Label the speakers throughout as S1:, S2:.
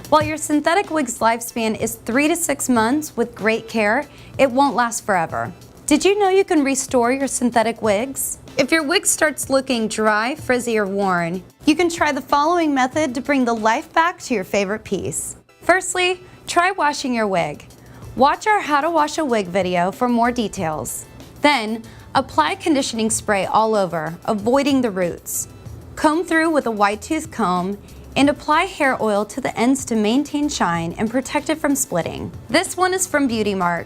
S1: While your synthetic wig's lifespan is 3 to 6 months with great care, it won't last forever. Did you know you can restore your synthetic wigs? If your wig starts looking dry, frizzy, or worn, you can try the following method to bring the life back to your favorite piece. Firstly, try washing your wig. Watch our How to Wash a Wig video for more details. Then, apply conditioning spray all over, avoiding the roots. Comb through with a wide tooth comb and apply hair oil to the ends to maintain shine and protect it from splitting. This one is from BeautiMark.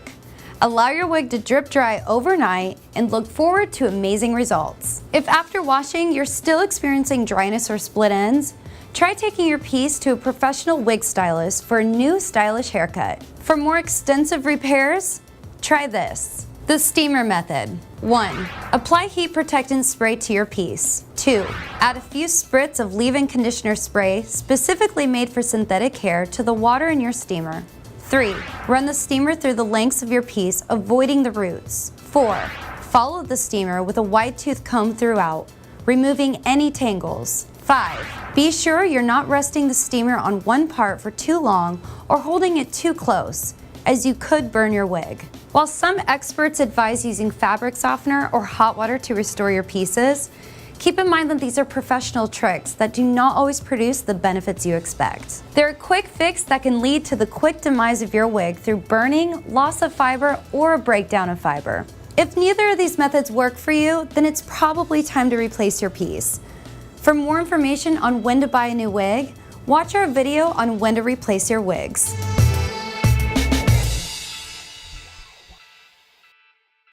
S1: Allow your wig to drip dry overnight and look forward to amazing results. If after washing you're still experiencing dryness or split ends, try taking your piece to a professional wig stylist for a new stylish haircut. For more extensive repairs, try this. The steamer method. 1. Apply heat protectant spray to your piece. 2. Add a few spritz of leave-in conditioner spray specifically made for synthetic hair to the water in your steamer. 3. Run the steamer through the lengths of your piece, avoiding the roots. 4. Follow the steamer with a wide tooth comb throughout, removing any tangles. 5. Be sure you're not resting the steamer on one part for too long or holding it too close, as you could burn your wig. While some experts advise using fabric softener or hot water to restore your pieces, keep in mind that these are professional tricks that do not always produce the benefits you expect. They're a quick fix that can lead to the quick demise of your wig through burning, loss of fiber, or a breakdown of fiber. If neither of these methods work for you, then it's probably time to replace your piece. For more information on when to buy a new wig, watch our video on when to replace your wigs.